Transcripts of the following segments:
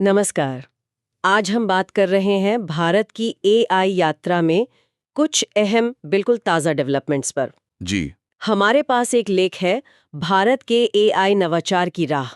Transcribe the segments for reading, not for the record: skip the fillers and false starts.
नमस्कार। आज हम बात कर रहे हैं भारत की एआई यात्रा में कुछ अहम बिल्कुल ताज़ा डेवलपमेंट्स पर। जी। हमारे पास एक लेख है, भारत के एआई नवाचार की राह,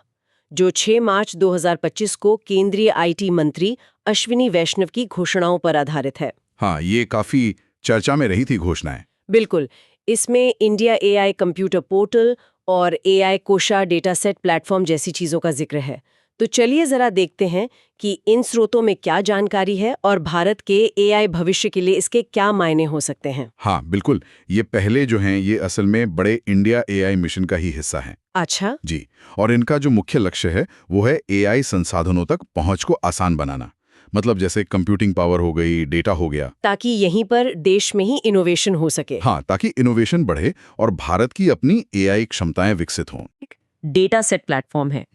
जो 6 मार्च 2025 को केंद्रीय आईटी मंत्री अश्विनी वैष्णव की घोषणाओं पर आधारित है। हाँ, ये काफी चर्चा में रही थी घोषणाएं। बिल्कुल। इसमें इंडिया एआई कंप्यूटर पोर्टल और एआई कोशा डेटा सेट प्लेटफॉर्म जैसी चीज़ों का जिक्र है। तो चलिए ज़रा देखते हैं कि इन स्रोतों में क्या जानकारी है और भारत के एआई भविष्य के लिए इसके क्या मायने हो सकते हैं। हाँ, बिल्कुल। ये पहले जो हैं ये असल में बड़े इंडिया एआई मिशन का ही हिस्सा हैं। अच्छा। जी। और इनका जो मुख्य लक्ष्य है वो है एआई संसाधनों तक पहुंच को आसान बनाना। मतलब जैसे कंप्यूटिंग पावर हो गई, डेटा हो गया। ताकि यहीं पर देश में ही इनोवेशन हो सके। हाँ, ताकि इनोवेशन बढ़े और भारत की अपनी एआई क्षमताएं विकसित हों। डेटा सेट प्लेटफॉर्म है,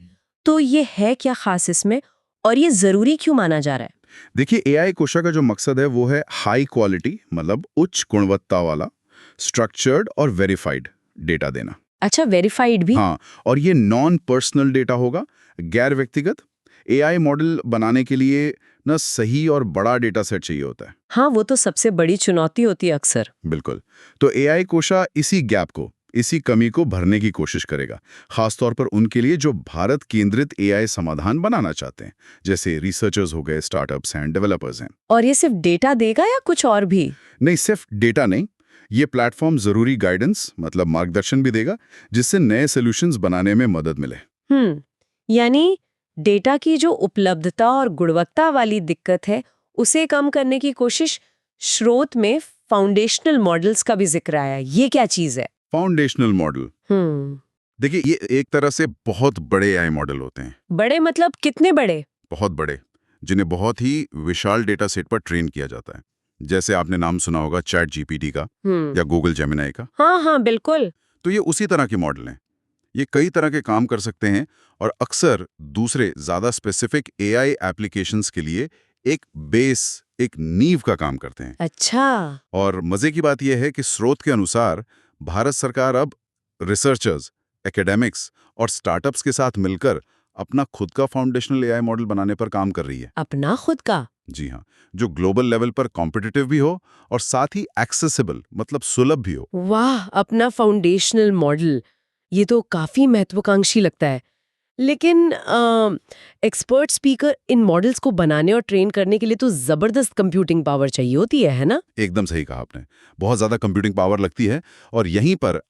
तो ये है क्या खास इसमें, और ये जरूरी क्यों माना जा रहा है? देखिए, एआई कोशा का जो मकसद है वो है हाई क्वालिटी, मतलब उच्च गुणवत्ता वाला, स्ट्रक्चर्ड और वेरीफाइड डेटा देना। अच्छा, वेरीफाइड भी? हाँ, और ये नॉन पर्सनल डेटा होगा, गैर व्यक्तिगत। एआई मॉडल बनाने के लिए ना सही और बड़ा डेटा सेट चाहिए होता है। हाँ, वो तो सबसे बड़ी चुनौती होती है अक्सर। बिल्कुल। तो एआई कोशा इसी गैप को, इसी कमी को भरने की कोशिश करेगा, खासतौर पर उनके लिए जो भारत केंद्रित एआई समाधान बनाना चाहते हैं, जैसे रिसर्चर्स हो गए, स्टार्टअप्स एंड डेवलपर्स हैं। और ये सिर्फ डेटा देगा या कुछ और भी? नहीं, सिर्फ डेटा नहीं, ये प्लेटफॉर्म जरूरी गाइडेंस, मतलब मार्गदर्शन भी देगा, जिससे नए सॉल्यूशंस बनाने में मदद मिले। यानी डेटा की जो उपलब्धता और गुणवत्ता वाली दिक्कत है, उसे कम करने की कोशिश। स्रोत में फाउंडेशनल मॉडल्स का भी जिक्र आया है, ये क्या चीज है? फाउंडेशनल मॉडल, देखिए, ये एक तरह से बहुत बड़े एआई मॉडल होते हैं। बड़े मतलब कितने बड़े? बहुत बड़े, जिन्हें बहुत ही विशाल डेटा सेट पर ट्रेन किया जाता है। जैसे आपने नाम सुना होगा चैट जीपीटी का या गूगल जेमिनाई का। हाँ हाँ, बिल्कुल। तो ये उसी तरह के मॉडल हैं। ये कई तरह के काम कर सकते हैं और अक्सर दूसरे ज़्यादा स्पेसिफिक एआई एप्लीकेशंस के लिए एक बेस, एक नींव का काम करते हैं। अच्छा। और मज़े की बात यह है कि स्रोत के अनुसार भारत सरकार अब रिसर्चर्स, एकेडमिक्स और स्टार्टअप्स के साथ मिलकर अपना खुद का फाउंडेशनल एआई मॉडल बनाने पर काम कर रही है। अपना खुद का? जी हाँ, जो ग्लोबल लेवल पर कॉम्पिटिटिव भी हो और साथ ही एक्सेसिबल, मतलब सुलभ भी हो। वाह, अपना फाउंडेशनल मॉडल, ये तो काफी महत्वाकांक्षी लगता है। लेकिन एक्सपर्ट स्पीकर इन मॉडल्स को बनाने और ट्रेन करने के लिए तो जबरदस्त कंप्यूटिंग पावर चाहिए होती है ना? एकदम सही कहा आपने। बहुत ज़्यादा कंप्यूटिंग पावर लगती है और यहीं पर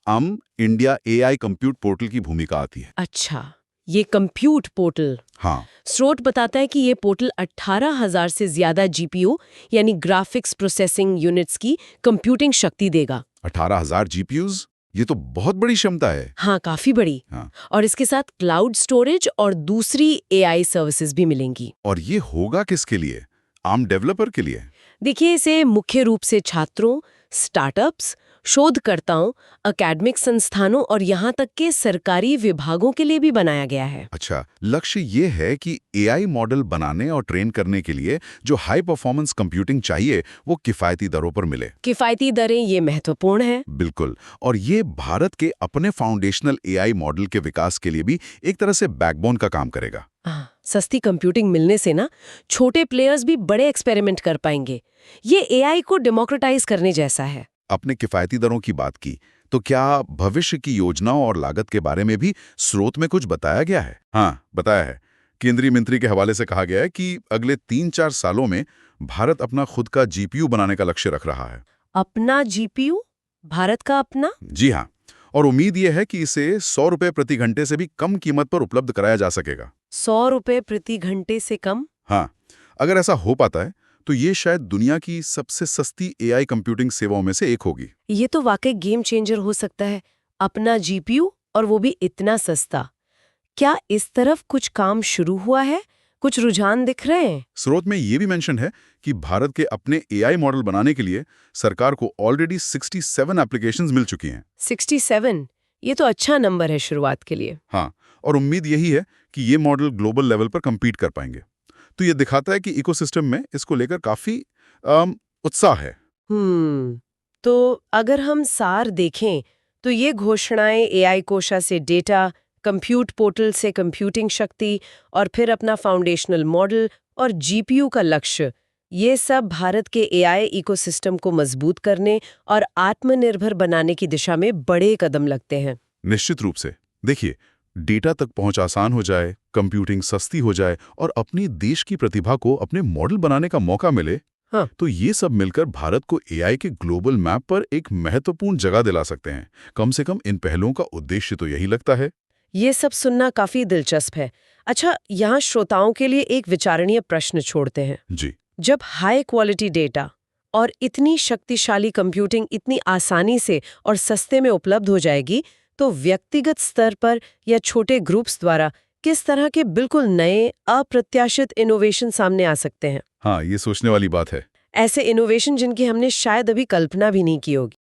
इंडिया एआई कंप्यूट पोर्टल की भूमिका आती है। अच्छा, ये कंप्यूट पोर्टल। हाँ, स्रोत बताता है कि ये पोर्टल 18,000 से ज्यादा जीपीयू यानी ग्राफिक्स प्रोसेसिंग यूनिट्स की कंप्यूटिंग शक्ति देगा। 18,000 जीपीयूज, ये तो बहुत बड़ी क्षमता है। हाँ, काफी बड़ी। हाँ। और इसके साथ क्लाउड स्टोरेज और दूसरी एआई सर्विसेज भी मिलेंगी। और ये होगा किसके लिए? आम डेवलपर के लिए? देखिए, इसे मुख्य रूप से छात्रों, स्टार्टअप्स, शोधकर्ताओं, अकेडमिक संस्थानों और यहाँ तक के सरकारी विभागों के लिए भी बनाया गया है। अच्छा, लक्ष्य ये है कि एआई मॉडल बनाने और ट्रेन करने के लिए जो हाई परफॉर्मेंस कंप्यूटिंग चाहिए वो किफ़ायती दरों पर मिले। किफायती दरें ये महत्वपूर्ण है। बिल्कुल। और ये भारत के अपने फाउंडेशनल एआई मॉडल के विकास के लिए भी एक तरह से बैकबोन का काम करेगा। सस्ती कंप्यूटिंग मिलने से ना छोटे प्लेयर्स भी बड़े एक्सपेरिमेंट कर पाएंगे। ये एआई को डेमोक्रेटाइज करने जैसा है। अपने किफ़ायती दरों की बात की, तो क्या भविष्य की योजनाओं और लागत के बारे में भी स्रोत में कुछ बताया गया है? हाँ, बताया है। केंद्रीय मंत्री के हवाले से कहा गया है कि अगले 3-4 सालों में भारत अपना खुद का जीपीयू बनाने का लक्ष्य रख रहा है। अपना जीपीयू? भारत का अपना? जी हाँ। और उम्मीद यह है कि इसे 100 रुपए प्रति घंटे से भी कम कीमत पर उपलब्ध कराया जा सकेगा। 100 रुपए प्रति घंटे से कम? हाँ, अगर ऐसा हो पाता है तो ये शायद दुनिया की सबसे सस्ती एआई कंप्यूटिंग सेवाओं में से एक होगी। ये तो वाकई गेम चेंजर हो सकता है। अपना जीपीयू और वो भी इतना सस्ता। क्या इस तरफ कुछ काम शुरू हुआ है? कुछ रुझान दिख रहे हैं? स्रोत में ये भी मेंशन है कि भारत के अपने एआई मॉडल बनाने के लिए सरकार को ऑलरेडी 67 एप्लीकेशंस मिल चुकी हैं। 67? ये तो अच्छा नंबर है शुरुआत के लिए। हाँ, और उम्मीद यही है कि ये मॉडल ग्लोबल लेवल पर compete कर पाएंगे। तो ये दिखाता है कि इकोसिस्टम में इसको लेकर काफी उत्साह है। तो अगर हम सार देखें तो ये घोषणाएं एआई कोशा से डेटा, कंप्यूट पोर्टल से कंप्यूटिंग शक्ति और फिर अपना फाउंडेशनल मॉडल और जीपीयू का लक्ष्य, ये सब भारत के एआई इकोसिस्टम को मजबूत करने और आत्मनिर्भर बनाने की दिशा में बड़े कदम लगते हैं। निश्चित रूप से। देखिए, डेटा तक पहुंच आसान हो जाए, कंप्यूटिंग सस्ती हो जाए और अपनी देश की प्रतिभा को अपने मॉडल बनाने का मौका मिले, हाँ। तो ये सब मिलकर भारत को एआई के ग्लोबल मैप पर एक महत्वपूर्ण जगह दिला सकते हैं। कम से कम इन पहलों का उद्देश्य तो यही लगता है। ये सब सुनना काफी दिलचस्प है। अच्छा, यहाँ श्रोताओं के लिए एक विचारणीय प्रश्न छोड़ते हैं। जी। जब हाई क्वालिटी डेटा और इतनी शक्तिशाली कंप्यूटिंग इतनी आसानी से और सस्ते में उपलब्ध हो जाएगी, तो व्यक्तिगत स्तर पर या छोटे ग्रुप्स द्वारा किस तरह के बिल्कुल नए अप्रत्याशित इनोवेशन सामने आ सकते हैं? हाँ, ये सोचने वाली बात है। ऐसे इनोवेशन जिनकी हमने शायद अभी कल्पना भी नहीं की होगी।